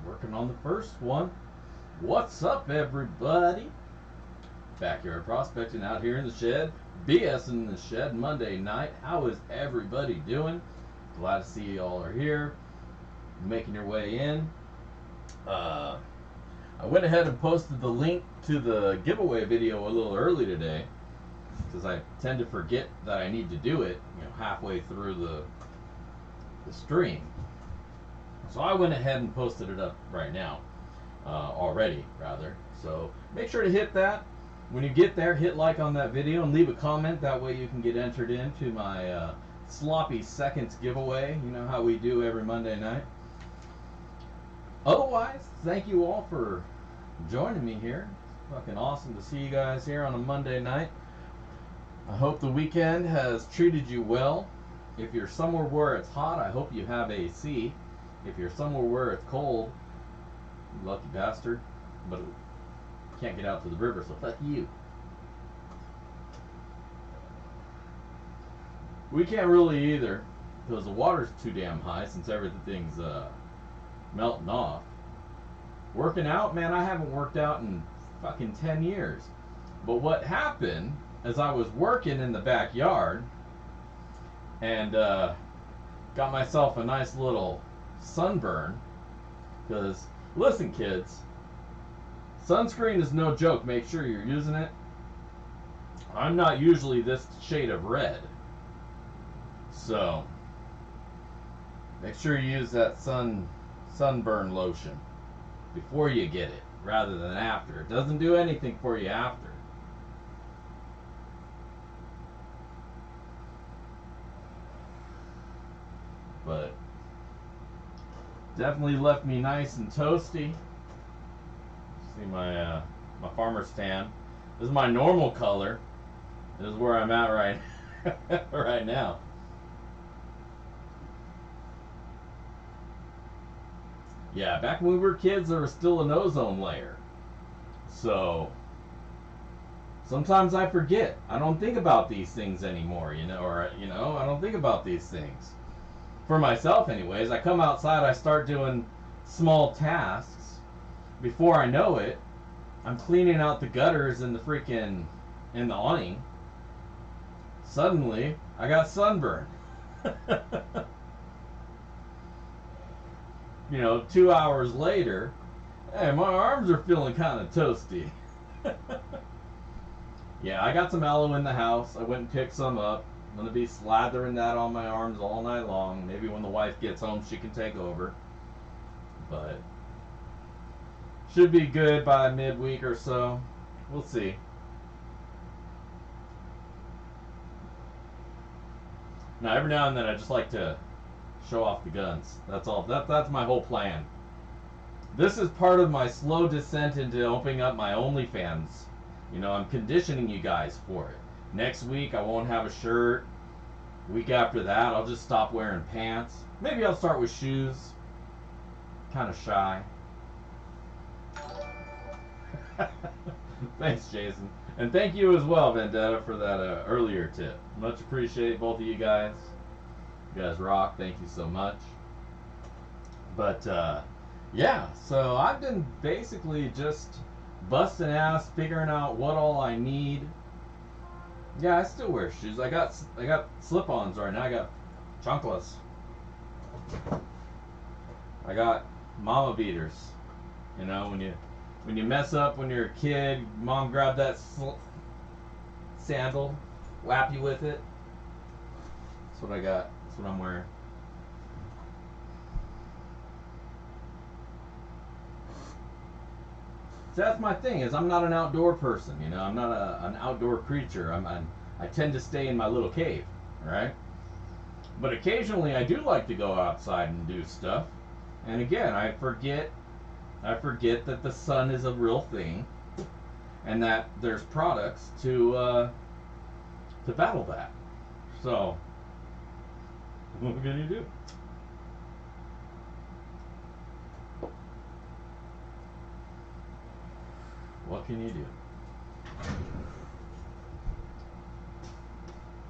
Working on the first one. What's up, everybody? Backyard prospecting out here in the shed. BS in the shed Monday night. How is everybody doing? Glad to see you all are here, making your way in. I went ahead and posted the link to the giveaway video a little early today because I tend to forget that I need to do it, halfway through the stream. So I went ahead and posted it up right now, already rather. So make sure to hit that. When you get there, hit like on that video and leave a comment. That way you can get entered into my sloppy seconds giveaway. You know how we do every Monday night. Otherwise, thank you all for joining me here. It's fucking awesome to see you guys here on a Monday night. I hope the weekend has treated you well. If you're somewhere where it's hot, I hope you have AC. If you're somewhere where it's cold, lucky bastard, but can't get out to the river, so fuck you. We can't really either, because the water's too damn high since everything's melting off. Working out, man, I haven't worked out in fucking 10 years. But what happened is I was working in the backyard and got myself a nice little sunburn. Because, listen kids, sunscreen is no joke. Make sure you're using it. I'm not usually this shade of red. So, make sure you use that sunburn lotion before you get it rather than after. It doesn't do anything for you after. But definitely left me nice and toasty. See my my farmer's tan. This is my normal color. This is where I'm at right right now. Yeah, back when we were kids, there was still an ozone layer. So sometimes I forget. I don't think about these things anymore, I don't think about these things. For myself anyways, I come outside, I start doing small tasks. Before I know it, I'm cleaning out the gutters in the awning. Suddenly, I got sunburned. 2 hours later, hey, my arms are feeling kind of toasty. Yeah, I got some aloe in the house. I went and picked some up. I'm going to be slathering that on my arms all night long. Maybe when the wife gets home, she can take over. But should be good by midweek or so. We'll see. Now, every now and then, I just like to show off the guns. That's all. That's my whole plan. This is part of my slow descent into opening up my OnlyFans. I'm conditioning you guys for it. Next week, I won't have a shirt. Week after that, I'll just stop wearing pants. Maybe I'll start with shoes. Kind of shy. Thanks, Jason. And thank you as well, Vendetta, for that earlier tip. Much appreciate both of you guys. You guys rock. Thank you so much. But, yeah, so I've been basically just busting ass, figuring out what all I need. Yeah, I still wear shoes. I got slip-ons right now. I got chanclas. I got mama beaters. When you mess up when you're a kid, mom grabbed that sandal, whap you with it. That's what I got. That's what I'm wearing. So that's my thing, is I'm not an outdoor person, you know. I'm not an outdoor creature. I tend to stay in my little cave, right? But occasionally I do like to go outside and do stuff. And again, I forget that the sun is a real thing, and that there's products to battle that. So what can you do? What can you do?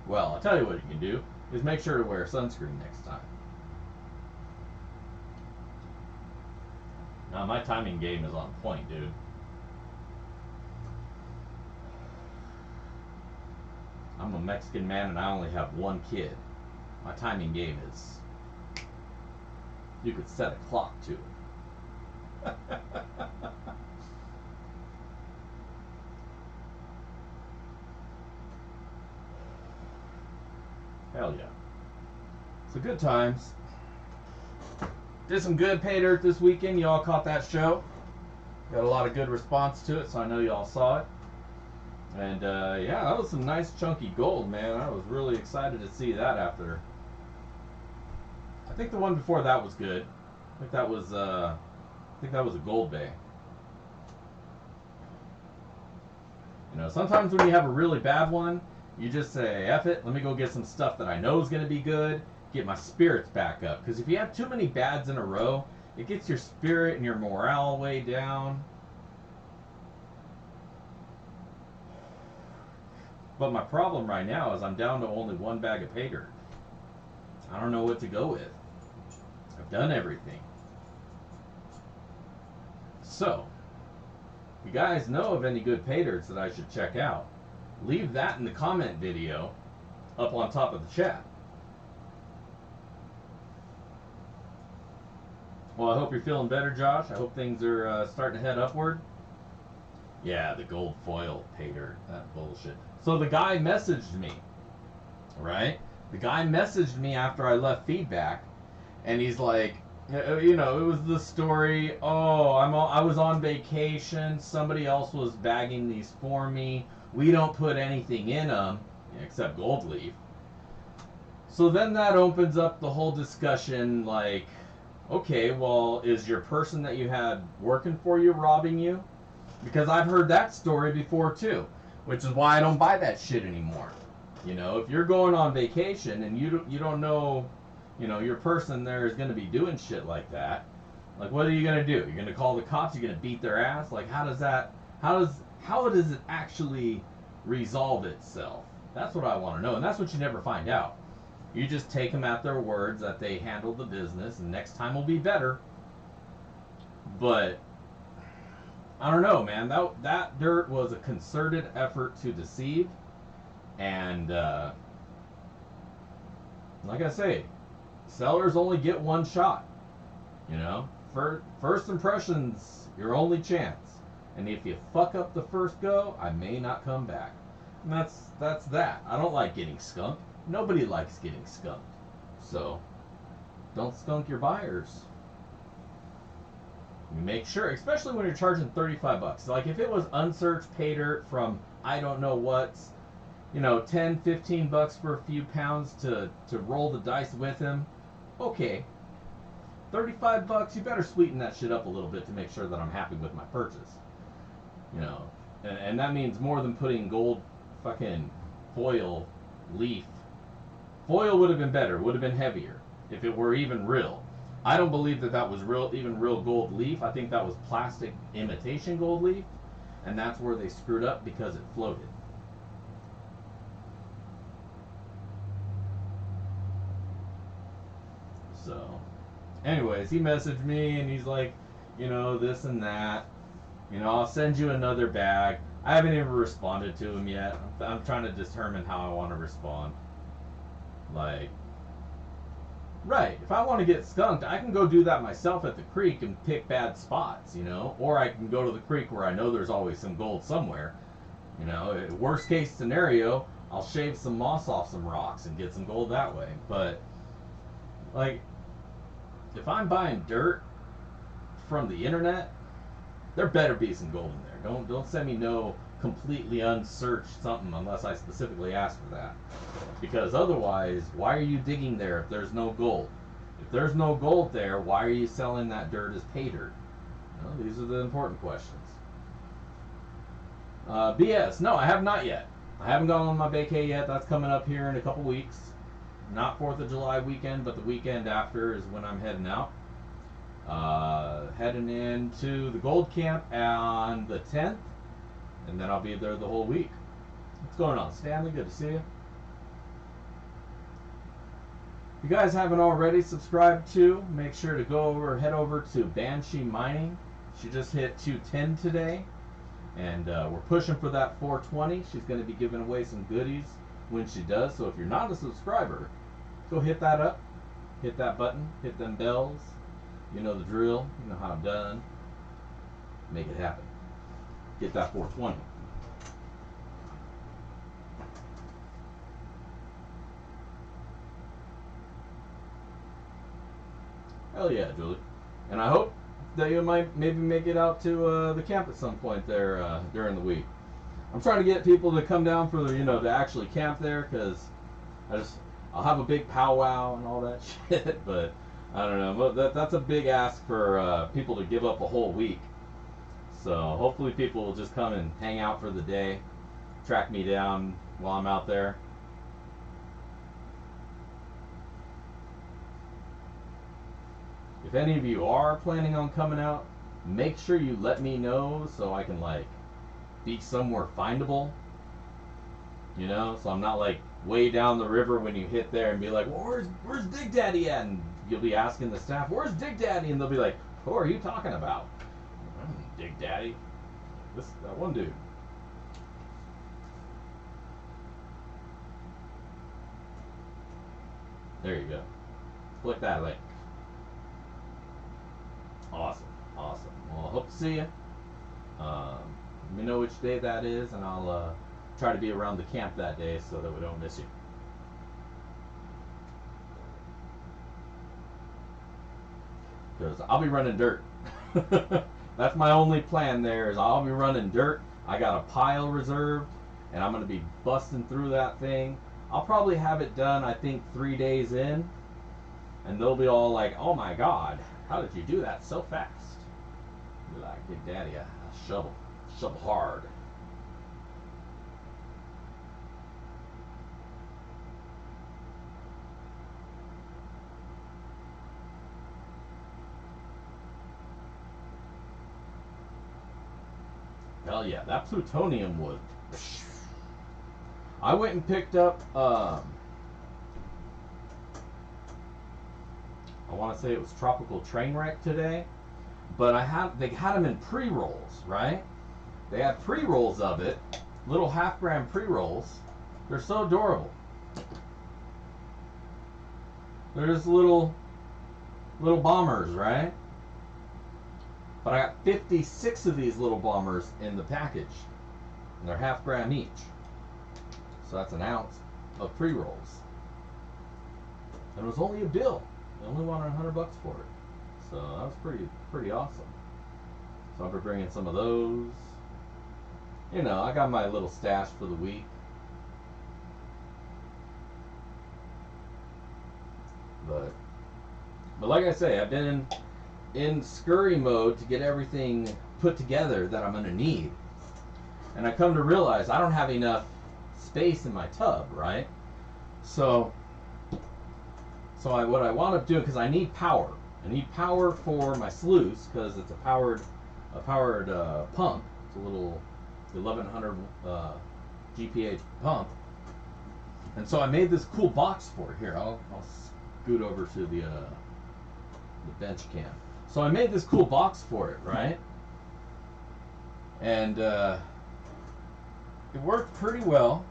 Well, I'll tell you what you can do is make sure to wear sunscreen next time. Now my timing game is on point, dude. I'm a Mexican man and I only have one kid. My timing game is, you could set a clock to it. Hell yeah. So good times. Did some good pay dirt this weekend. Y'all caught that show. Got a lot of good response to it, so I know y'all saw it. And yeah, that was some nice chunky gold, man. I was really excited to see that after. I think the one before that was good. I think that was a gold bay. You know, sometimes when you have a really bad one, you just say, F it, let me go get some stuff that I know is going to be good, get my spirits back up. Because if you have too many bads in a row, it gets your spirit and your morale way down. But my problem right now is I'm down to only one bag of pay dirt. I don't know what to go with. I've done everything. So, if you guys know of any good pay dirts that I should check out, leave that in the comment video up on top of the chat. Well, I hope you're feeling better, Josh. I hope things are starting to head upward. Yeah, the gold foil pay dirt. That bullshit. So the guy messaged me, right? The guy messaged me after I left feedback, and he's like, you know, it was the story, oh, I was on vacation, somebody else was bagging these for me, we don't put anything in them, except gold leaf. So then that opens up the whole discussion, like, okay, well, is your person that you had working for you robbing you? Because I've heard that story before too, which is why I don't buy that shit anymore. You know, if you're going on vacation and you don't know, you know, your person there is going to be doing shit like that, like, what are you going to do? You're going to call the cops? You're going to beat their ass? Like, how does it actually resolve itself? That's what I want to know, and that's what you never find out. You just take them at their words that they handled the business, and next time will be better. But I don't know, man. That dirt was a concerted effort to deceive, and like I say, sellers only get one shot. You know, first impressions, your only chance. And if you fuck up the first go, I may not come back. And that's that. I don't like getting skunked. Nobody likes getting skunked. So don't skunk your buyers. You make sure, especially when you're charging $35. Like if it was unsearched pay dirt from I don't know what's, you know, 10, 15 bucks for a few pounds to roll the dice with him. Okay. 35 bucks, you better sweeten that shit up a little bit to make sure that I'm happy with my purchase. You know, and that means more than putting gold fucking foil leaf. Foil would have been better, would have been heavier if it were even real. I don't believe that was even real gold leaf. I think that was plastic imitation gold leaf, and that's where they screwed up because it floated. So, anyways, he messaged me and he's like, you know, this and that. You know, I'll send you another bag. I haven't even responded to him yet. I'm trying to determine how I want to respond. Like, right, if I want to get skunked, I can go do that myself at the creek and pick bad spots, you know? Or I can go to the creek where I know there's always some gold somewhere. You know, worst case scenario, I'll shave some moss off some rocks and get some gold that way. But like, if I'm buying dirt from the internet, there better be some gold in there. Don't send me no completely unsearched something unless I specifically ask for that. Because otherwise, why are you digging there if there's no gold? If there's no gold there, why are you selling that dirt as pay dirt? Well, these are the important questions. BS, no, I have not yet. I haven't gone on my vacay yet. That's coming up here in a couple weeks. Not 4th of July weekend, but the weekend after is when I'm heading out. Heading into the gold camp on the 10th, and then I'll be there the whole week. What's going on, Stanley? Good to see you. If you guys haven't already subscribed to, make sure to head over to Banshee Mining. She just hit 210 today, and we're pushing for that 420. She's going to be giving away some goodies when she does. So if you're not a subscriber, go hit that up, hit that button, hit them bells. You know the drill. You know how I'm done. Make it happen. Get that 420. Hell yeah, Julie. And I hope that you might maybe make it out to the camp at some point there during the week. I'm trying to get people to come down for to actually camp there, because I'll have a big powwow and all that shit, but I don't know. That's a big ask for people to give up a whole week. So hopefully people will just come and hang out for the day, track me down while I'm out there. If any of you are planning on coming out, make sure you let me know so I can be somewhere findable. So I'm not way down the river when you hit there and be like, well, where's Dig Daddy at? And you'll be asking the staff, where's Dig Daddy? And they'll be like, who are you talking about? Dig Daddy. That one dude. There you go. Click that link. Awesome. Well, I hope to see you. Let me know which day that is, and I'll try to be around the camp that day so that we don't miss you. Because I'll be running dirt. That's my only plan there, is I'll be running dirt. I got a pile reserved, and I'm going to be busting through that thing. I'll probably have it done, I think, 3 days in, and they'll be all like, oh my god, how did you do that so fast? Be like, Big Daddy, I shovel hard. Hell yeah, that plutonium was... I went and picked up, I want to say it was Tropical Trainwreck today, but they had them in pre-rolls, right? They had pre-rolls of it, little half-gram pre-rolls. They're so adorable. They're just little bombers, right? But I got 56 of these little bombers in the package, and they're half-gram each. So that's an ounce of pre-rolls. And it was only a bill. They only wanted $100 for it. So that was pretty awesome. So I'll be bringing some of those. I got my little stash for the week. But like I say, I've been in scurry mode to get everything put together that I'm going to need. And I come to realize I don't have enough space in my tub, right? So what I wound up doing, because I need power. I need power for my sluice, because it's a powered pump. It's a little 1100 GPH pump. And so I made this cool box for it. Here, I'll scoot over to the bench cam. So I made this cool box for it, right? And it worked pretty well.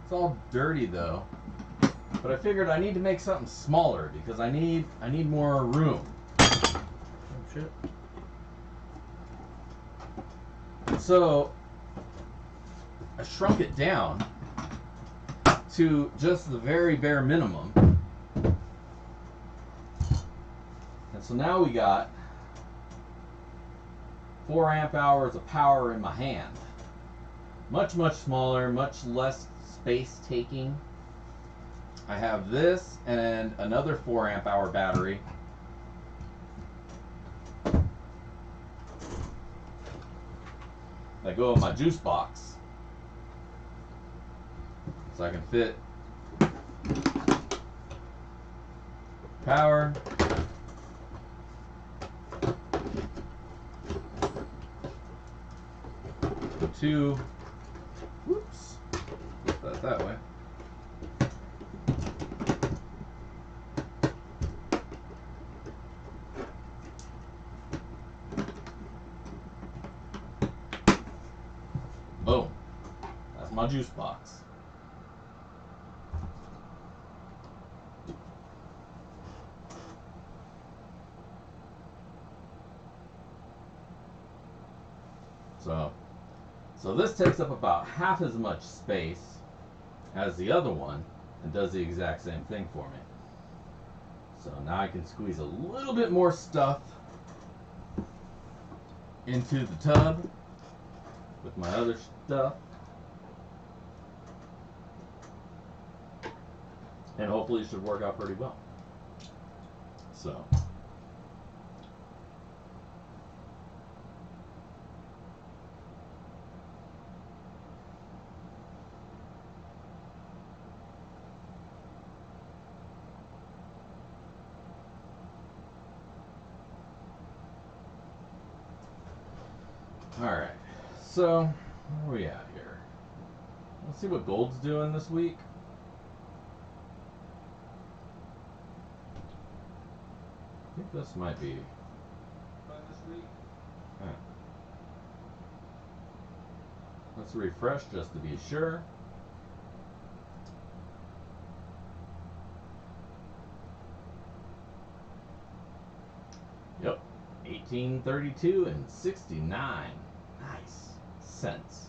It's all dirty though. But I figured I need to make something smaller because I need more room. Oh shit. So I shrunk it down to just the very bare minimum. And so now we got 4 amp hours of power in my hand. Much, much smaller, much less space taking. I have this and another 4 amp hour battery. That go in my juice box. So I can fit power, two, whoops, put that that way. Boom, that's my juice box. So this takes up about half as much space as the other one and does the exact same thing for me. So now I can squeeze a little bit more stuff into the tub with my other stuff, and hopefully it should work out pretty well. So alright, so where are we at here? Let's see what gold's doing this week. I think this might be this week. Huh. Let's refresh just to be sure. Yep, 1832 and 69. Nice cents.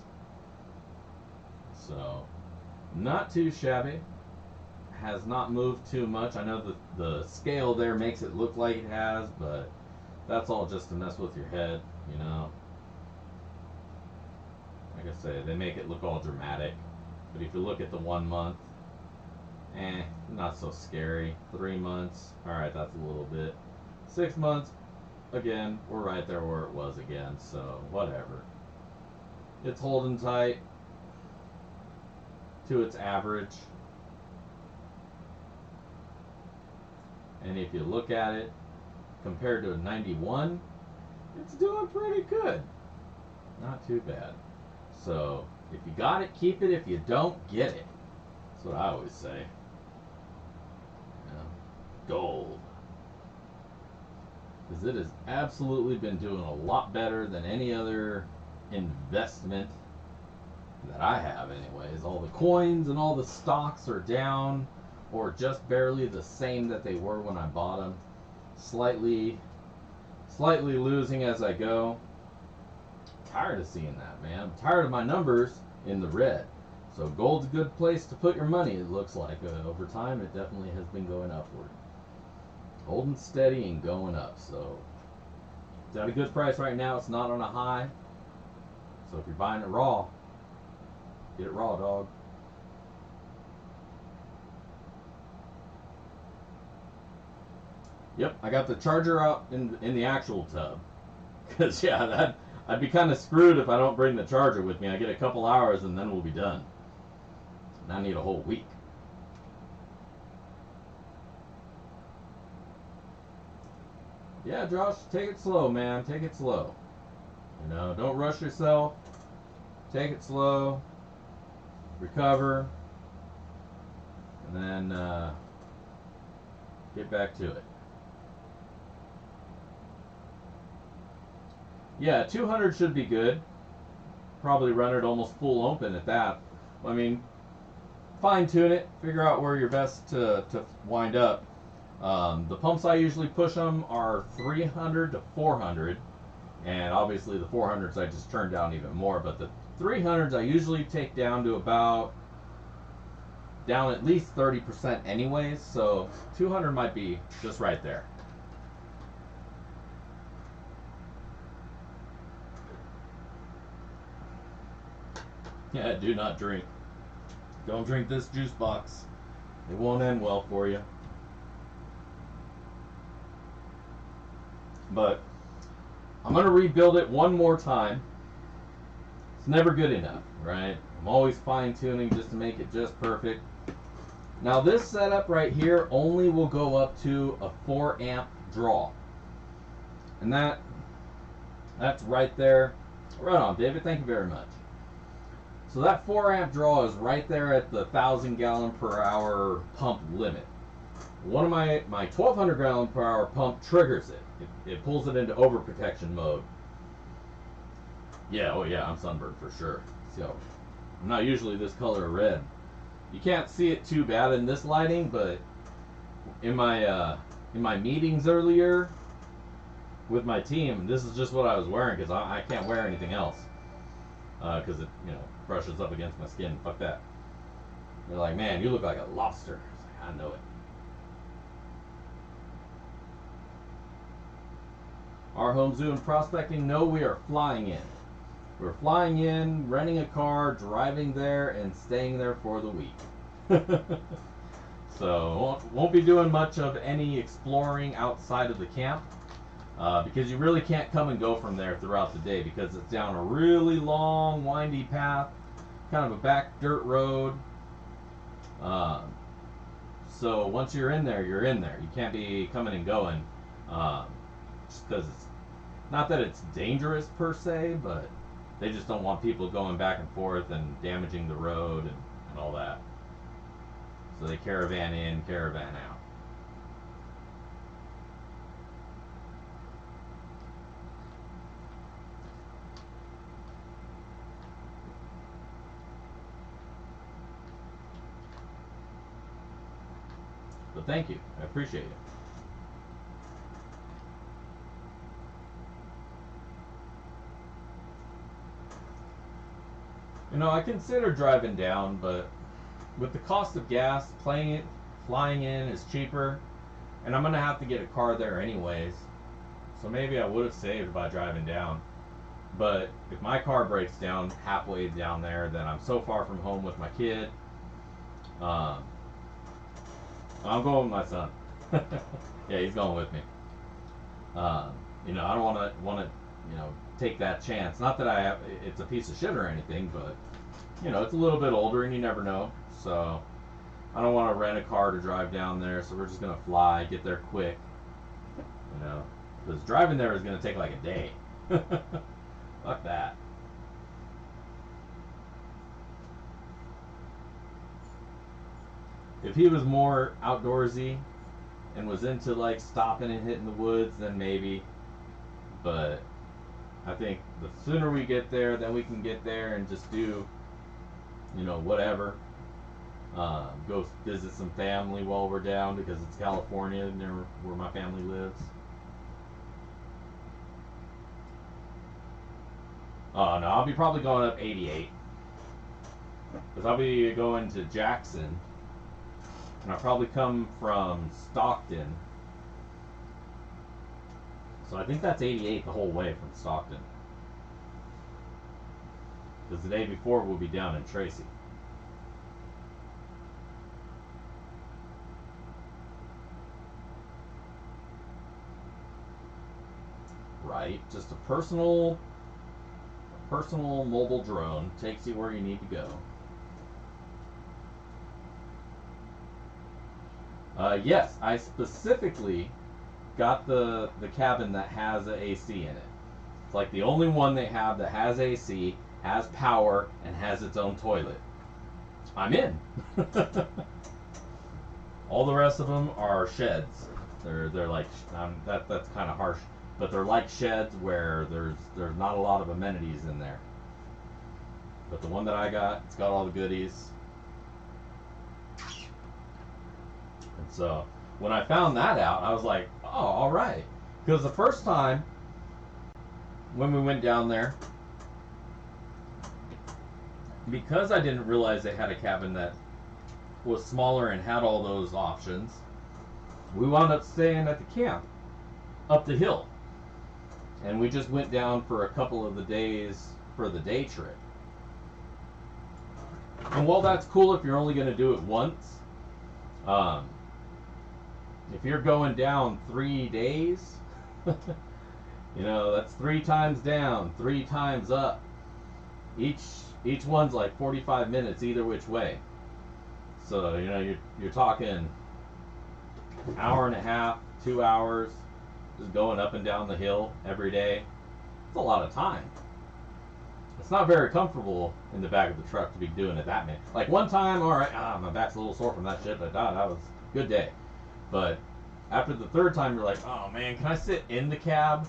So, not too shabby. Has not moved too much. I know the scale there makes it look like it has, but that's all just to mess with your head, you know. Like I say, they make it look all dramatic. But if you look at the 1 month, not so scary. 3 months, alright, that's a little bit. 6 months, again, we're right there where it was again, so whatever. It's holding tight to its average. And if you look at it compared to a 91, it's doing pretty good. Not too bad. So if you got it, keep it. If you don't, get it. That's what I always say. You know, gold. Because it has absolutely been doing a lot better than any other investment that I have anyways. All the coins and all the stocks are down, or just barely the same that they were when I bought them. Slightly losing as I go. I'm tired of seeing that, man. I'm tired of my numbers in the red. So gold's a good place to put your money, it looks like. Over time, it definitely has been going upward. Holding steady and going up. So it's at a good price right now. It's not on a high. So if you're buying it raw, get it raw, dog. Yep, I got the charger out in the actual tub. Because, yeah, I'd be kind of screwed if I don't bring the charger with me. I get a couple hours and then we'll be done. And I need a whole week. Yeah, Josh, take it slow, man. Take it slow. You know, don't rush yourself. Take it slow. Recover. And then get back to it. Yeah, 200 should be good. Probably run it almost full open at that. I mean, fine tune it. Figure out where you're best to wind up. The pumps I usually push them are 300 to 400. And obviously the 400s I just turned down even more. But the 300s I usually take down to about down at least 30% anyways, so 200 might be just right there. Yeah, do not drink. Don't drink this juice box. It won't end well for you. But I'm going to rebuild it one more time. It's never good enough, right? I'm always fine-tuning just to make it just perfect. Now this setup right here only will go up to a 4 amp draw. And that's right there. Right on, David. Thank you very much. So that 4 amp draw is right there at the 1,000 gallon per hour pump limit. One of my 1,200 gallon per hour pump triggers it. It pulls it into overprotection mode. Yeah, oh yeah, I'm sunburned for sure. So I'm not usually this color of red. You can't see it too bad in this lighting, but in my meetings earlier with my team, this is just what I was wearing because I can't wear anything else because it brushes up against my skin. Fuck that. They're like, man, you look like a lobster. I was like, I know it. Our home zoo and prospecting? No, we are flying in. We're flying in, renting a car, driving there, and staying there for the week. So won't be doing much of any exploring outside of the camp because you really can't come and go from there throughout the day because it's down a really long, windy path, kind of a back dirt road. So once you're in there, you're in there. You can't be coming and going just because it's not that it's dangerous per se, but they just don't want people going back and forth and damaging the road and all that. So they caravan in, caravan out. But thank you. I appreciate it. I consider driving down, but with the cost of gas, flying in is cheaper, and I'm gonna have to get a car there anyways. So maybe I would have saved by driving down. But if my car breaks down halfway down there, then I'm so far from home with my kid. I'm going with my son. Yeah, he's going with me. I don't want to take that chance. Not that it's a piece of shit or anything, but it's a little bit older and you never know. So I don't want to rent a car to drive down there. So we're just gonna fly, get there quick. Because driving there is gonna take like a day. Fuck that. If he was more outdoorsy and was into like stopping and hitting the woods, then maybe. But I think the sooner we get there, then we can get there and just do, whatever. Go visit some family while we're down because it's California, near where my family lives. Oh no, I'll be probably going up 88 because I'll be going to Jackson, and I'll probably come from Stockton. So I think that's 88 the whole way from Stockton. Because the day before we'll be down in Tracy. Right, just a personal mobile drone takes you where you need to go. Yes, I specifically got the cabin that has an AC in it. It's like the only one they have that has AC, has power, and has its own toilet. I'm in. All the rest of them are sheds. They're like that's kind of harsh, but they're like sheds where there's not a lot of amenities in there. But the one that I got, it's got all the goodies. And so when I found that out, I was like, oh, all right. Because the first time when we went down there, because I didn't realize they had a cabin that was smaller and had all those options, we wound up staying at the camp up the hill. And we just went down for a couple of the days for the day trip. And while that's cool if you're only going to do it once, if you're going down 3 days, you know, that's 3 times down, 3 times up. Each one's like 45 minutes either which way. So, you know, you're talking hour and a half, 2 hours, just going up and down the hill every day. It's a lot of time. It's not very comfortable in the back of the truck to be doing it that many. Like one time, all right, my back's a little sore from that shit, but that was a good day. But after the 3rd time, you're like, oh man, can I sit in the cab?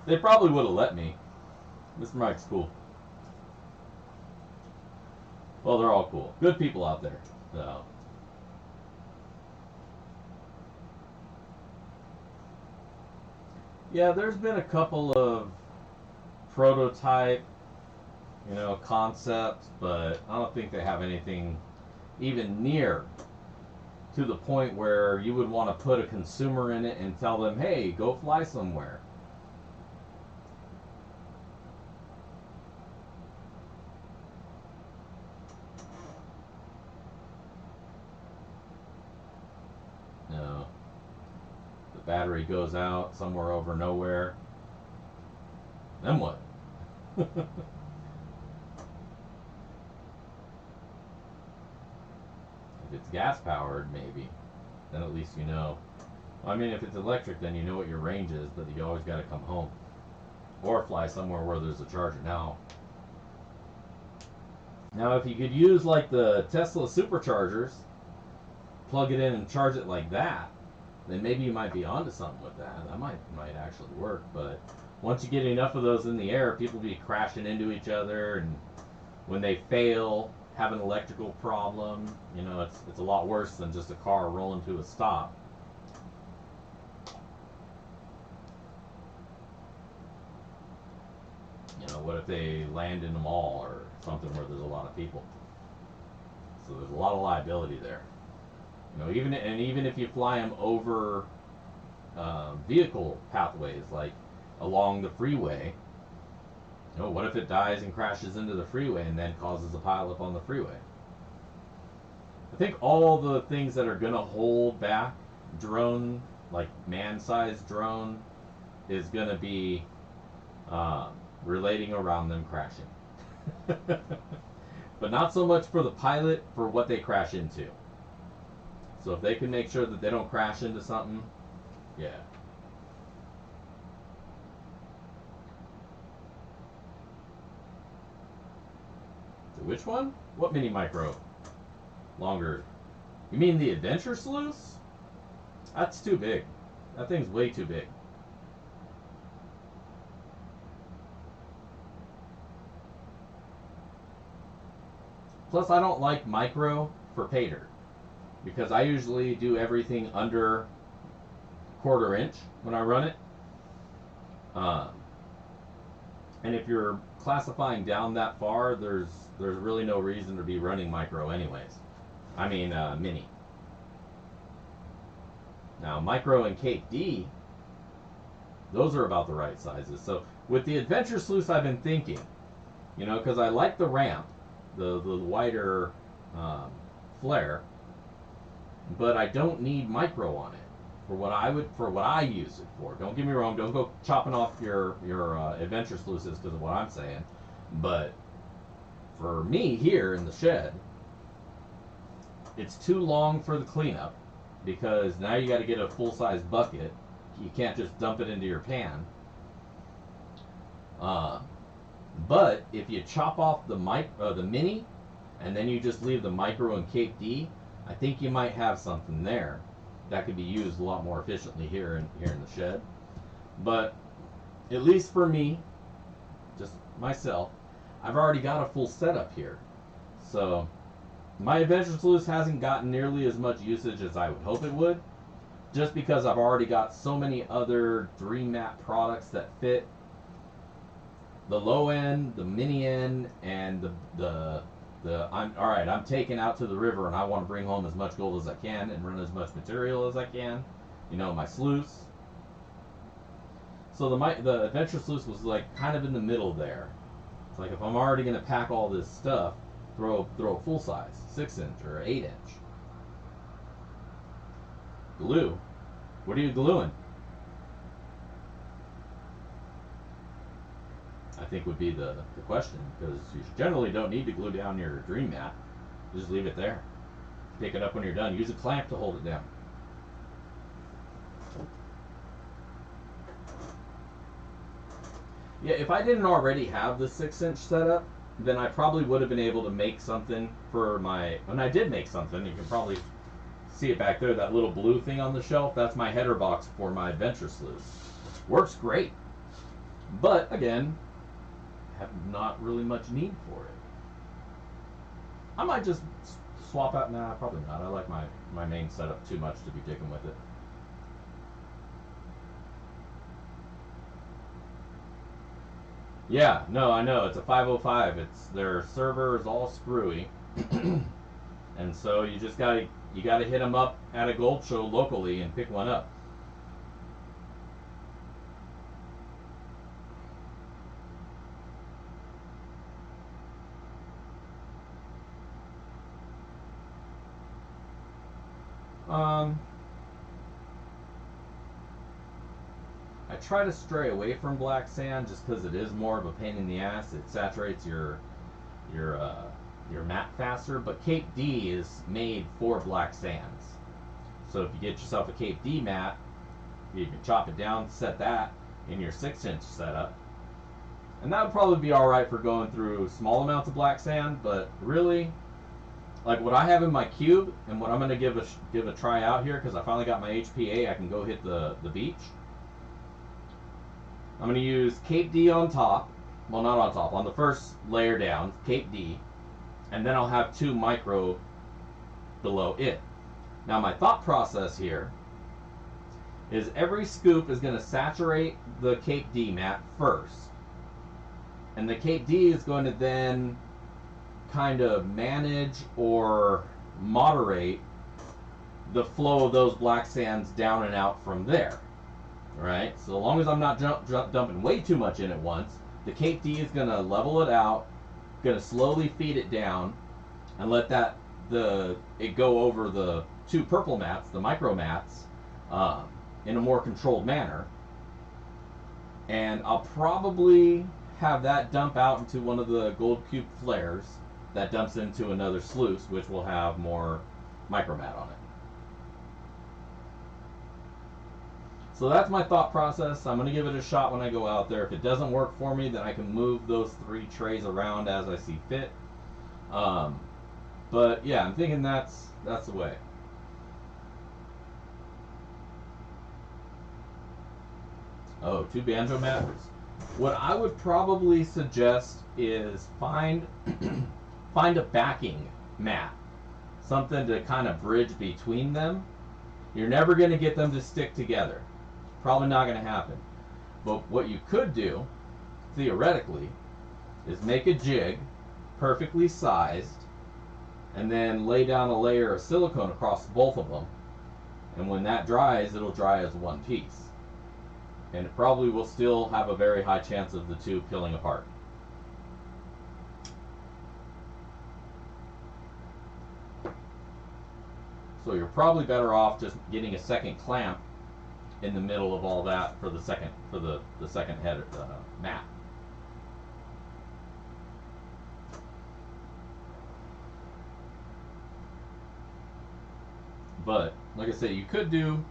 They probably would have let me. Mr. Mike's cool. Well, they're all cool. Good people out there. So. Yeah, there's been a couple of prototype, you know, concepts, but I don't think they have anything even near to the point where you would want to put a consumer in it and tell them, hey, go fly somewhere. No. The battery goes out somewhere over nowhere. Then what? If it's gas powered, maybe, then at least you know. I mean, if it's electric, then you know what your range is, but you always got to come home or fly somewhere where there's a charger. Now, if you could use like the Tesla superchargers, plug it in and charge it like that, then maybe you might be onto something with that. That might actually work. But once you get enough of those in the air, people be crashing into each other, and when they fail, have an electrical problem, you know, it's a lot worse than just a car rolling to a stop. You know, what if they land in a mall or something where there's a lot of people? So there's a lot of liability there. You know, even if you fly them over vehicle pathways, like along the freeway, you know, what if it dies and crashes into the freeway and then causes a pileup on the freeway? I think all the things that are going to hold back drone, like man-sized drone, is going to be relating around them crashing. But not so much for the pilot, for what they crash into. So if they can make sure that they don't crash into something, yeah. So which one? What mini micro? Longer. You mean the Adventure Sluice? That's too big. That thing's way too big. Plus, I don't like micro for Pater, because I usually do everything under 1/4 inch when I run it. And if you're classifying down that far, there's really no reason to be running micro anyways. I mean mini. Now micro and Cape D, those are about the right sizes. So with the Adventure Sluice, I've been thinking, you know, because I like the ramp, the wider flare, but I don't need micro on it for what I use it for. Don't get me wrong. Don't go chopping off your Adventure Sluices because of what I'm saying. But for me here in the shed, it's too long for the cleanup, because now you got to get a full-size bucket. You can't just dump it into your pan. But if you chop off the mini, and then you just leave the micro and Cape D, I think you might have something there that could be used a lot more efficiently here in the shed. But at least for me, just myself, I've already got a full setup here. So my Adventure Sluice hasn't gotten nearly as much usage as I would hope it would, just because I've already got so many other Dream Map products that fit the low end, the mini end, and the I'm taking out to the river and I want to bring home as much gold as I can and run as much material as I can. You know, my sluice. So the adventure sluice was like kind of in the middle there. It's like if I'm already gonna pack all this stuff, throw a full size 6-inch or 8-inch. Glue. What are you gluing? I think would be the question, because you generally don't need to glue down your dream mat. Just leave it there. Pick it up when you're done. Use a clamp to hold it down. Yeah, if I didn't already have the 6-inch setup, then I probably would have been able to make something for my, and I did make something. You can probably see it back there, that little blue thing on the shelf. That's my header box for my adventure sluice. Works great. But again, have not really much need for it. I might just swap out, nah, probably not. I like my main setup too much to be digging with it. Yeah, no, I know. It's a 505. It's their server is all screwy. And so you gotta hit them up at a gold show locally and pick one up. I try to stray away from black sand just because it is more of a pain in the ass. It saturates your your mat faster, but Cape D is made for black sands. So if you get yourself a Cape D mat, you can chop it down, set that in your 6-inch setup, and that would probably be all right for going through small amounts of black sand. But really, like what I have in my cube, and what I'm going to give a try out here, because I finally got my HPA, I can go hit the beach. I'm going to use Cape D on top. Well, not on top, on the first layer down, Cape D, and then I'll have 2 micro below it. Now my thought process here is every scoop is going to saturate the Cape D mat first, and the Cape D is going to then kind of manage or moderate the flow of those black sands down and out from there. Right? So long as I'm not dumping way too much in at once, the Cape D is going to level it out, going to slowly feed it down, and let it go over the 2 purple mats, the micro mats, in a more controlled manner. And I'll probably have that dump out into one of the gold cube flares that dumps into another sluice, which will have more micro mat on it. So that's my thought process. I'm going to give it a shot when I go out there. If it doesn't work for me, then I can move those 3 trays around as I see fit. But yeah, I'm thinking that's the way. Oh, 2 banjo mats. What I would probably suggest is find a backing mat, something to kind of bridge between them. You're never going to get them to stick together. Probably not going to happen. But what you could do, theoretically, is make a jig perfectly sized and then lay down a layer of silicone across both of them. And when that dries, it'll dry as one piece. And it probably will still have a very high chance of the 2 peeling apart. So you're probably better off just getting a second clamp in the middle of all that for the second head mat. But like I say, you could do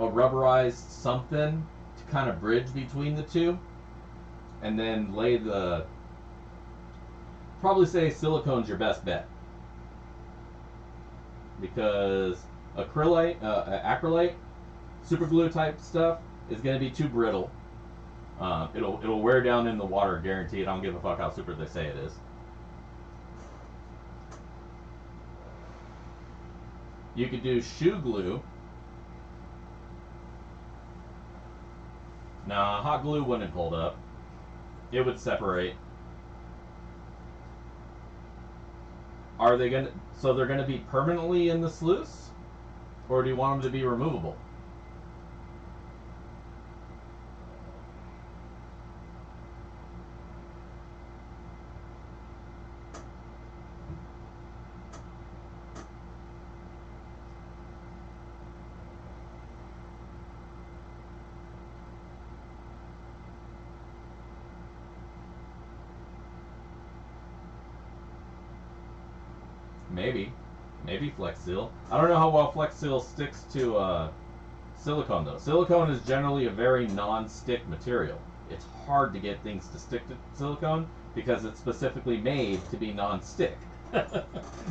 a rubberized something to kind of bridge between the 2, and then lay probably say silicone's your best bet, because acrylate, super glue type stuff is going to be too brittle. It'll wear down in the water, guaranteed. I don't give a fuck how super they say it is. You could do shoe glue. Nah, hot glue wouldn't hold up. It would separate. are they gonna? So they're gonna be permanently in the sluice, or do you want them to be removable? Maybe Flex Seal. I don't know how well Flex Seal sticks to silicone though. Silicone is generally a very non-stick material. It's hard to get things to stick to silicone because it's specifically made to be non-stick.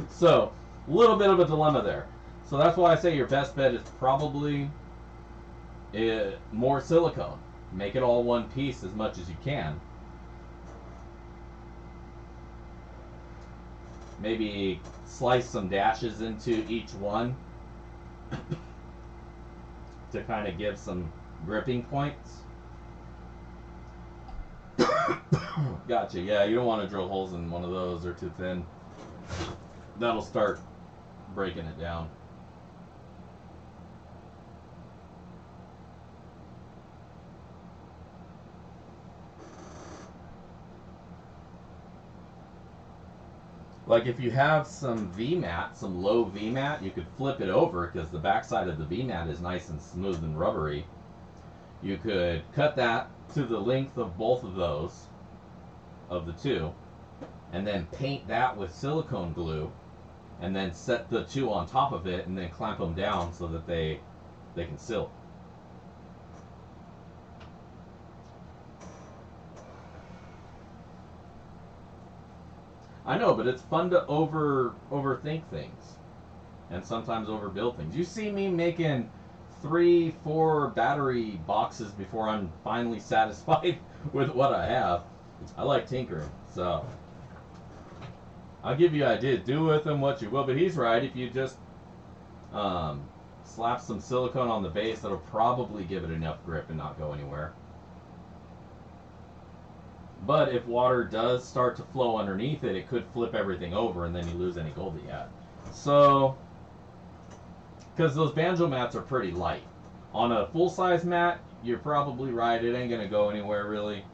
So, a little bit of a dilemma there. So that's why I say your best bet is probably more silicone. Make it all one piece as much as you can. Maybe slice some dashes into each one to kind of give some gripping points. Gotcha. Yeah, you don't want to drill holes in one of those. They're too thin. That'll start breaking it down. Like if you have some VMAT, some low VMAT, you could flip it over because the backside of the VMAT is nice and smooth and rubbery. You could cut that to the length of both of those, of the two, and then paint that with silicone glue, and then set the two on top of it, and then clamp them down so that they can seal. I know, but it's fun to overthink things, and sometimes overbuild things. You see me making 3-4 battery boxes before I'm finally satisfied with what I have. I like tinkering, so I'll give you ideas. Do with them what you will, but he's right. If you just slap some silicone on the base, that'll probably give it enough grip and not go anywhere. But if water does start to flow underneath it, it could flip everything over and then you lose any gold that you had. So, because those banjo mats are pretty light. On a full-size mat, you're probably right, it ain't going to go anywhere really.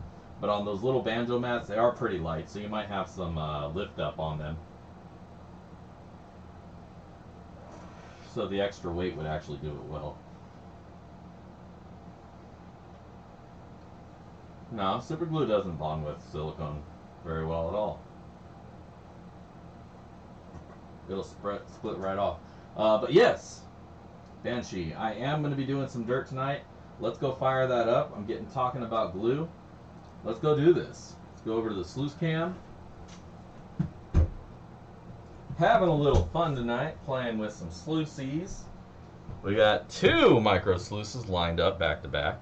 But on those little banjo mats, they are pretty light, so you might have some lift up on them. So the extra weight would actually do it well. No, super glue doesn't bond with silicone very well at all. It'll split right off. But yes, Banshee, I am going to be doing some dirt tonight. Let's go fire that up. I'm getting talking about glue. Let's go do this. Let's go over to the sluice cam. Having a little fun tonight, playing with some sluices. We got 2 micro sluices lined up back to back.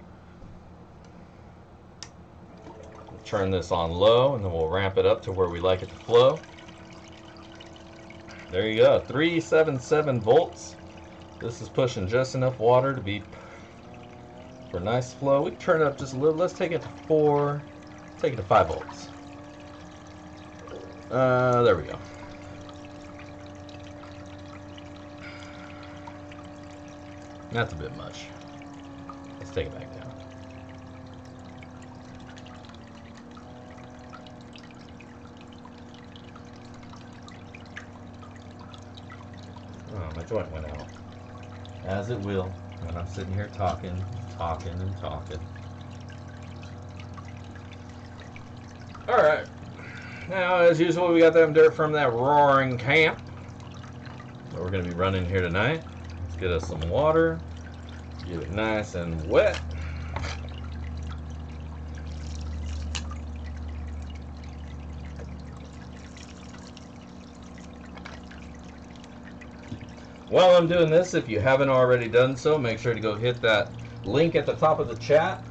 Turn this on low and then we'll ramp it up to where we like it to flow. There you go, 377 volts. This is pushing just enough water to be for nice flow. We can turn it up just a little. Let's take it to 4, take it to 5 volts. There we go. That's a bit much. Let's take it back down. Oh, my joint went out. As it will when I'm sitting here talking. Alright. Now, as usual, we got them dirt from that roaring camp that we're going to be running here tonight. Let's get us some water. Get it nice and wet. While I'm doing this, if you haven't already done so, make sure to go hit that link at the top of the chat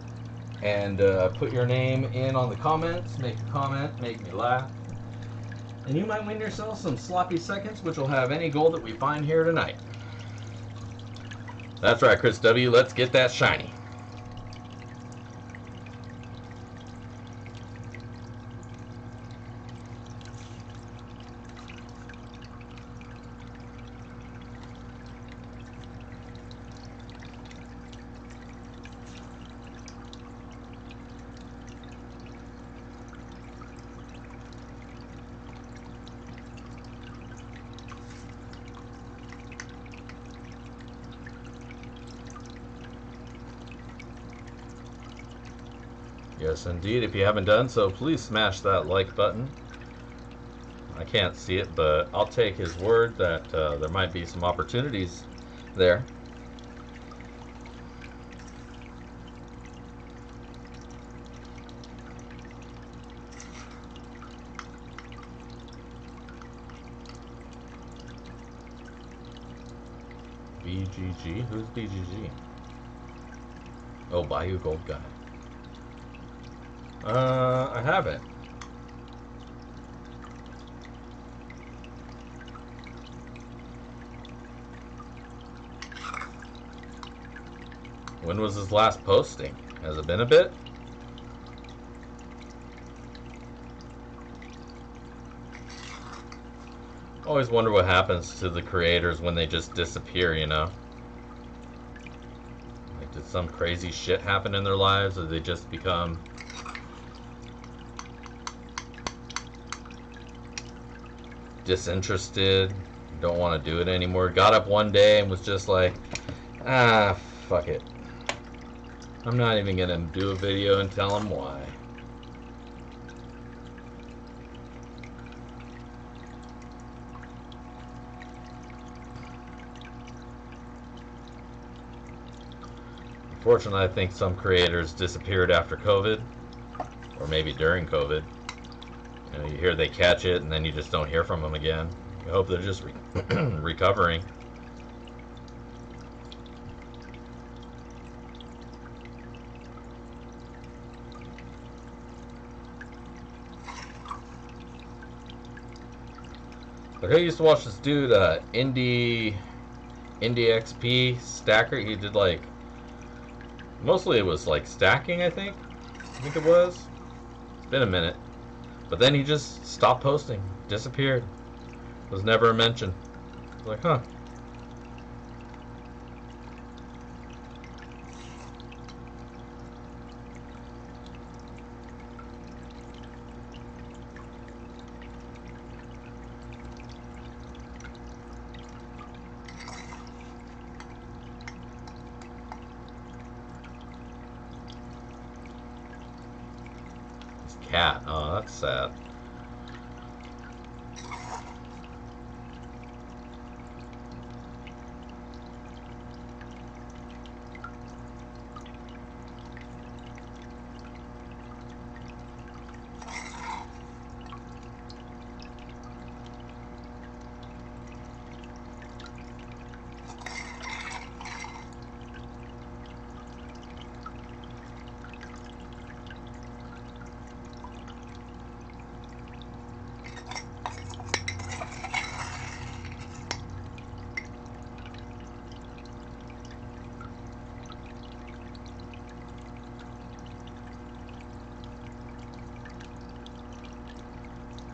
and put your name in on the comments. Make a comment, make me laugh. And you might win yourself some sloppy seconds, which will have any gold that we find here tonight. That's right, Chris W. Let's get that shiny. Yes, indeed. If you haven't done so, please smash that like button. I can't see it, but I'll take his word that there might be some opportunities there. BGG? Who's BGG? Oh, Bayou Gold Guy. I haven't. When was his last posting? Has it been a bit? Always wonder what happens to the creators when they just disappear, you know? Like, did some crazy shit happen in their lives, or they just become disinterested, don't want to do it anymore, got up one day and was just like, ah, fuck it. I'm not even gonna do a video and tell them why. Unfortunately, I think some creators disappeared after COVID, or maybe during COVID. You know, you hear they catch it, and then you just don't hear from them again. I hope they're just recovering. Like, I used to watch this dude, Indie XP Stacker. He did like, mostly it was like stacking, I think it was. It's been a minute. But then he just stopped posting, disappeared. Was never a mention. I was like, huh. Cat. Oh, that's sad.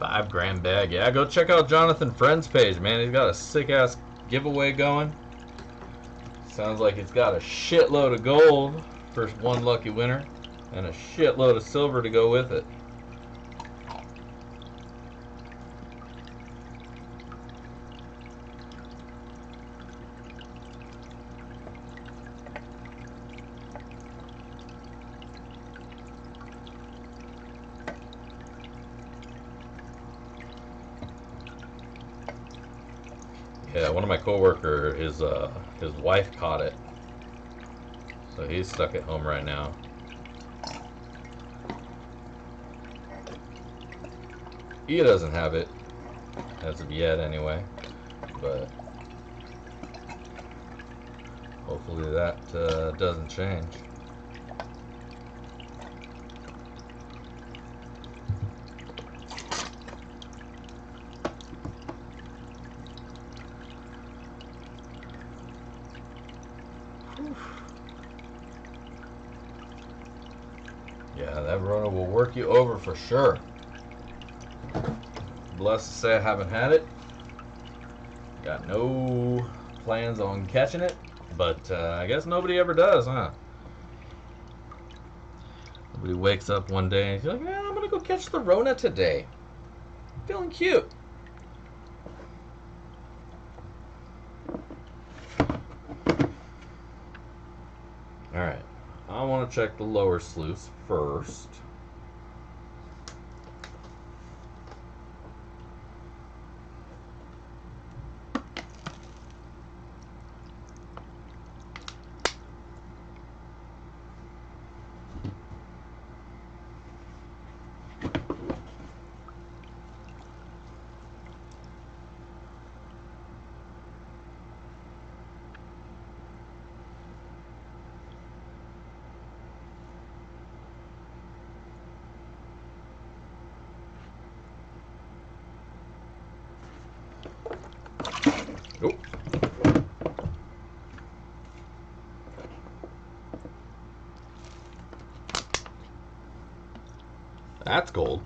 $5,000 bag. Yeah, go check out Jonathan Friend's page, man. He's got a sick ass giveaway going. Sounds like it's got a shitload of gold for one lucky winner and a shitload of silver to go with it. Yeah, one of my coworker, his wife caught it, so he's stuck at home right now. He doesn't have it as of yet, anyway, but hopefully that doesn't change. Yeah, that Rona will work you over for sure. Blessed to say I haven't had it. Got no plans on catching it, but I guess nobody ever does, huh? Nobody wakes up one day and you're like, I'm gonna go catch the Rona today. Feeling cute. Alright. I want want to check the lower sluice first. Oh. That's gold.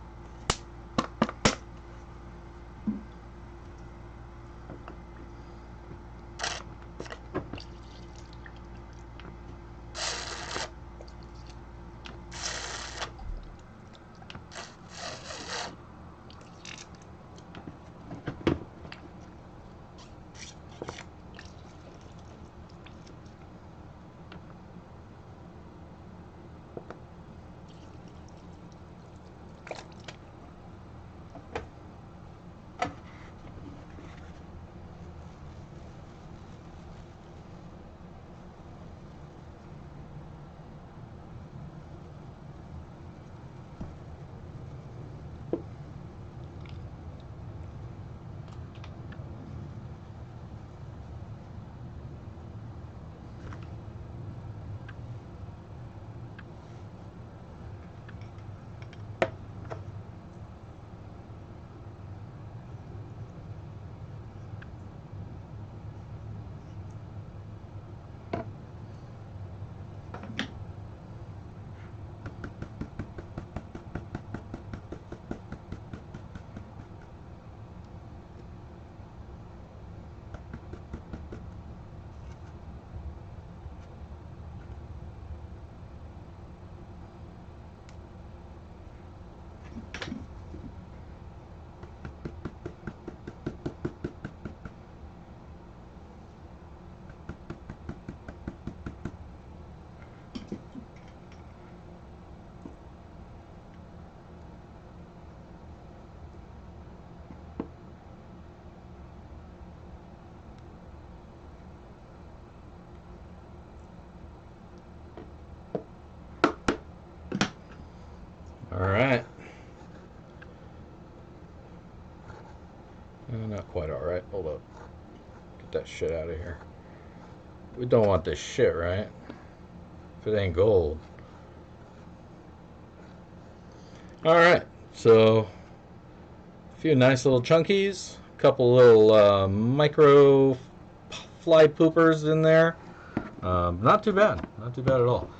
All right. Not quite all right. Hold up. Get that shit out of here. We don't want this shit, right? If it ain't gold. All right. So, a few nice little chunkies. A couple little micro fly poopers in there. Not too bad. Not too bad at all.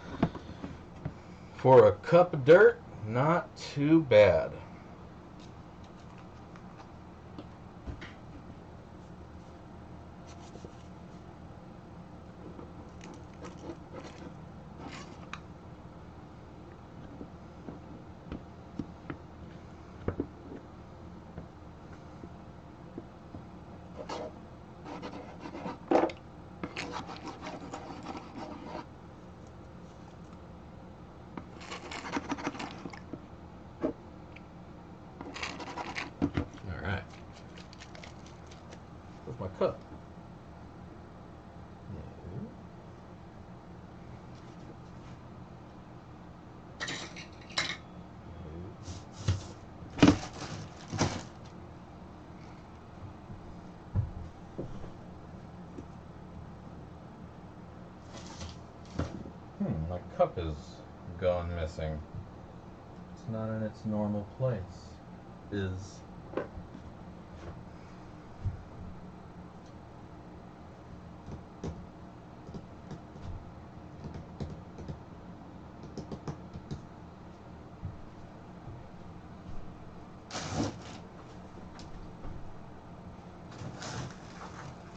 For a cup of dirt, not too bad. Where's my cup? My cup is gone missing. It's not in its normal place.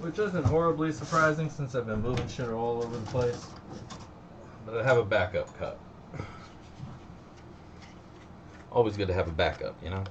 Which isn't horribly surprising since I've been moving shit all over the place. But I have a backup cup. Always good to have a backup, you know?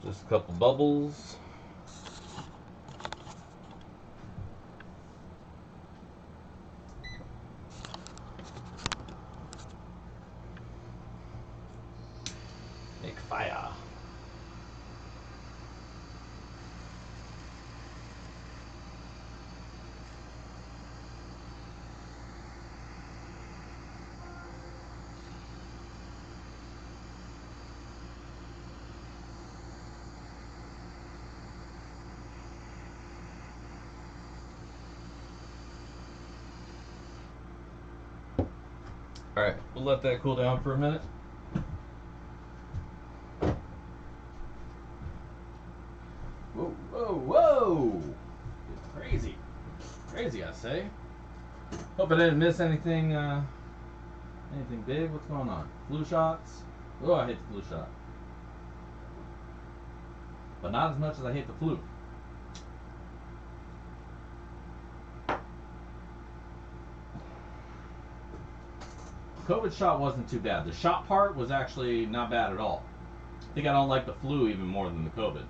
Just a couple bubbles. Make fire. Alright, we'll let that cool down for a minute. Whoa, whoa, whoa! Get crazy. Crazy, I say. Hope I didn't miss anything, anything big. What's going on? Flu shots? Oh, I hate the flu shot. But not as much as I hate the flu. COVID shot wasn't too bad. The shot part was actually not bad at all. I think I don't like the flu even more than the COVID.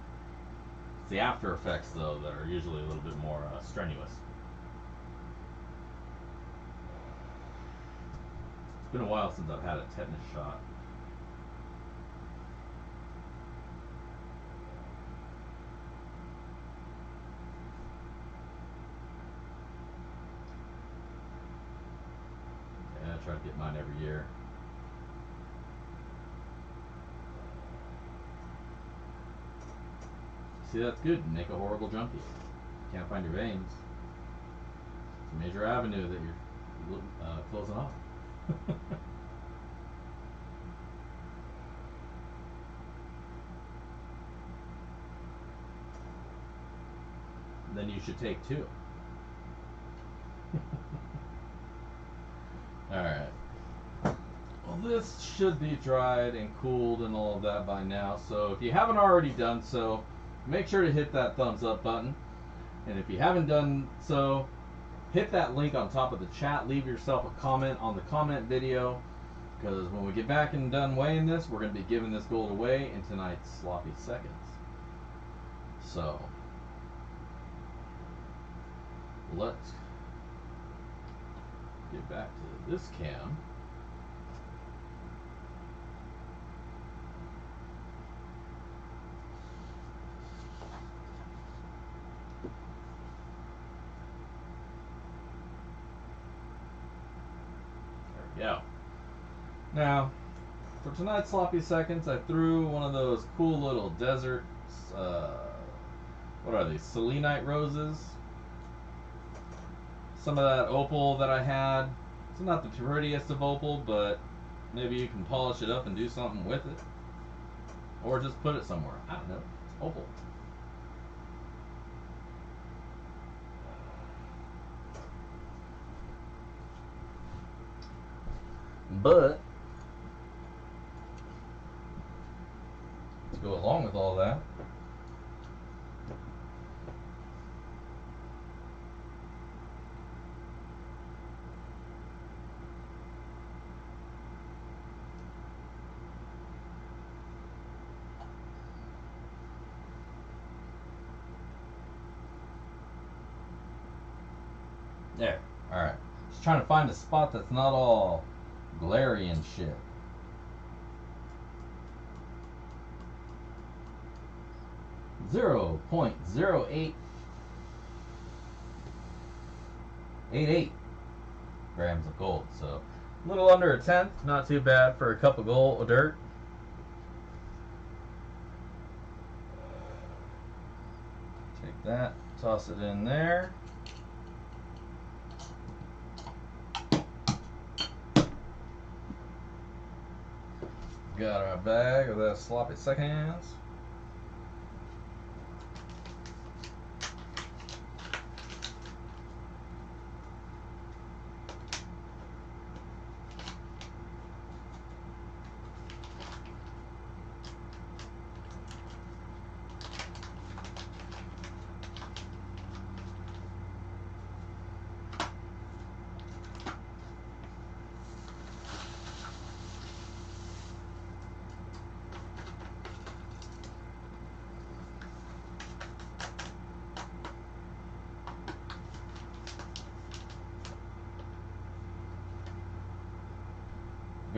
It's the after effects, though, that are usually a little bit more strenuous. It's been a while since I've had a tetanus shot. Yeah, I try to get mine every year. See, that's good. Make a horrible junkie. Can't find your veins. It's a major avenue that you're closing off. Then you should take two. Alright. Well, this should be dried and cooled and all of that by now. So if you haven't already done so, make sure to hit that thumbs up button. And if you haven't done so, hit that link on top of the chat. Leave yourself a comment on the comment video. Because when we get back and done weighing this, we're going to be giving this gold away in tonight's sloppy seconds. So, let's get back to this cam. There we go. Now, for tonight's sloppy seconds, I threw one of those cool little desert, what are these, selenite roses. Some of that opal that I had. It's not the prettiest of opal, but maybe you can polish it up and do something with it. Or just put it somewhere. I don't know. It's opal. But to go along with all that, there. Alright. Just trying to find a spot that's not all glary and shit. .0888 grams of gold. So a little under a tenth, not too bad for a cup of gold or dirt. Take that, toss it in there. Got our bag of that sloppy seconds.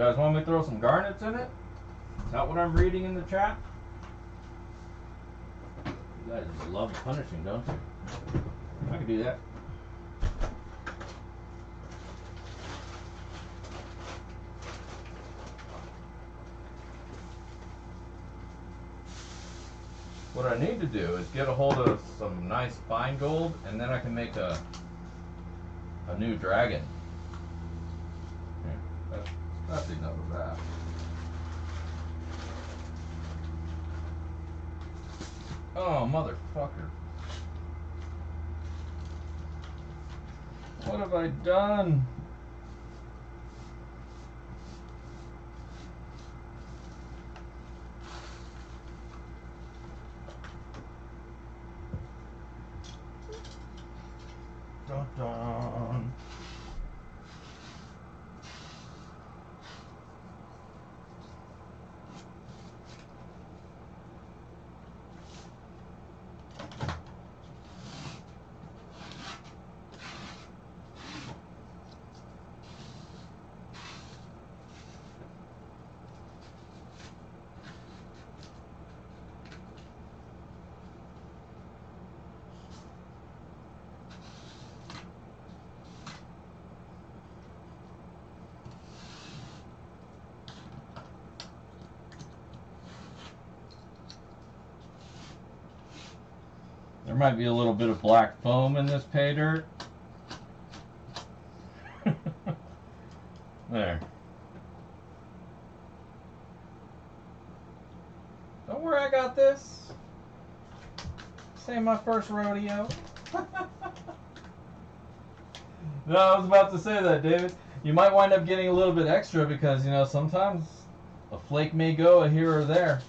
You guys want me to throw some garnets in it? Is that what I'm reading in the chat? You guys love punishing, don't you? I can do that. What I need to do is get a hold of some nice fine gold, and then I can make a new dragon. Here, that's enough of that. Oh, motherfucker. What have I done? Dun dun. There might be a little bit of black foam in this pay dirt. There. Don't worry, I got this. This ain't my first rodeo. No, I was about to say that, David. You might wind up getting a little bit extra because, you know, sometimes a flake may go here or there.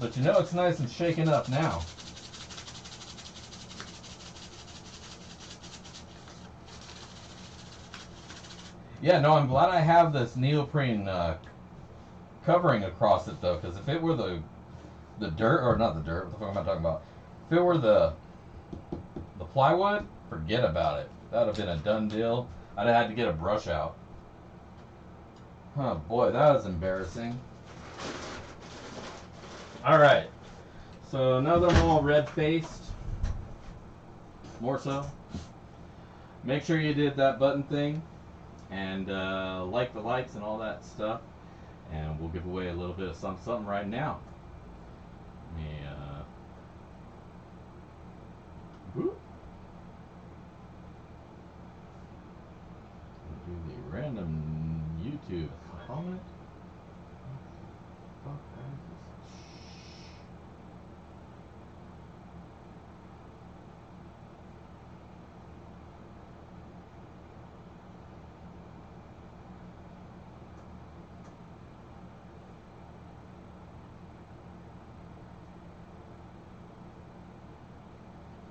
But you know it's nice and shaken up now. Yeah, no, I'm glad I have this neoprene covering across it, though, because if it were the dirt, or not the dirt, what the fuck am I talking about? If it were the plywood, forget about it. That would have been a done deal. I'd have had to get a brush out. Oh boy, that was embarrassing. Alright, so now that I'm all red-faced, more so, make sure you did that button thing, and like the likes and all that stuff, and we'll give away a little bit of something right now. Let me, whoop. Do the random YouTube comment. Fuck, what is this?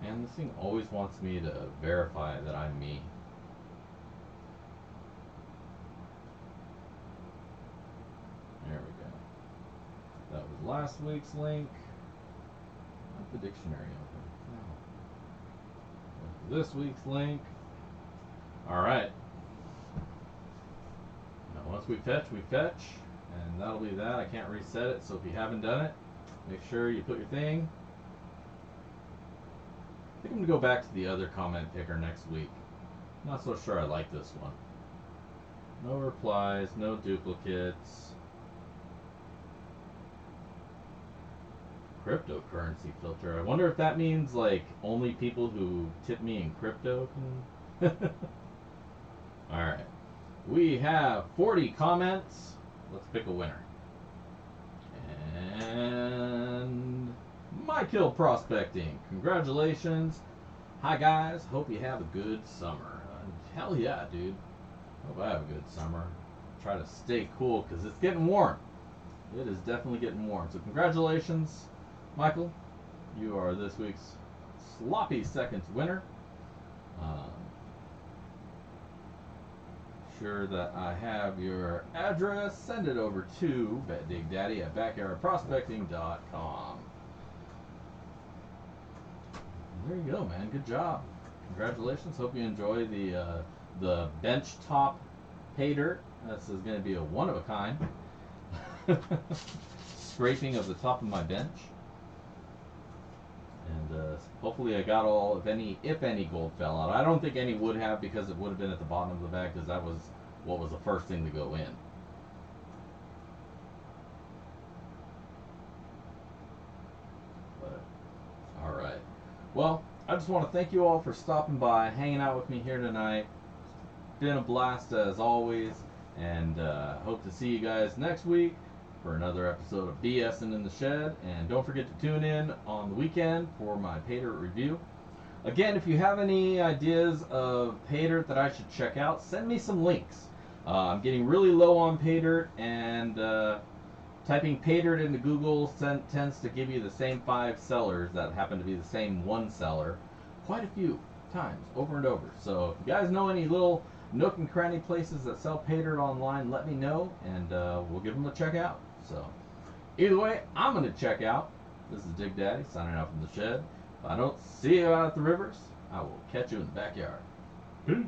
And this thing always wants me to verify that I'm me. There we go. That was last week's link. Not the dictionary open. No. This week's link. Alright. Now once we fetch, and that'll be that. I can't reset it, so if you haven't done it, make sure you put your thing. I think I'm going to go back to the other comment picker next week. Not so sure I like this one. No replies, no duplicates. Cryptocurrency filter. I wonder if that means like only people who tip me in crypto can. Alright. We have 40 comments. Let's pick a winner. And My Kill Prospecting. Congratulations. Hi guys. Hope you have a good summer. Hell yeah, dude. Hope I have a good summer. Try to stay cool because it's getting warm. It is definitely getting warm. So congratulations, Michael. You are this week's Sloppy Seconds winner. Sure that I have your address. Send it over to BetDigDaddy at backyardprospecting.com. There you go, man. Good job. Congratulations. Hope you enjoy the bench top pay dirt. This is going to be a one of a kind scraping of the top of my bench. And hopefully I got all, if any gold fell out. I don't think any would have, because it would have been at the bottom of the bag, because that was what was the first thing to go in. But, alright. Well, I just want to thank you all for stopping by, hanging out with me here tonight. It's been a blast as always, and hope to see you guys next week for another episode of BSin in the Shed. And don't forget to tune in on the weekend for my pay dirt review. Again, if you have any ideas of pay dirt that I should check out, send me some links. I'm getting really low on pay dirt, and typing pay dirt into Google tends to give you the same 5 sellers that happen to be the same one seller quite a few times, over and over. So if you guys know any little nook and cranny places that sell pay dirt online, let me know, and we'll give them a check out. So either way, I'm going to check out. This is Dig Daddy signing out from the shed. If I don't see you out at the rivers, I will catch you in the backyard. Peace.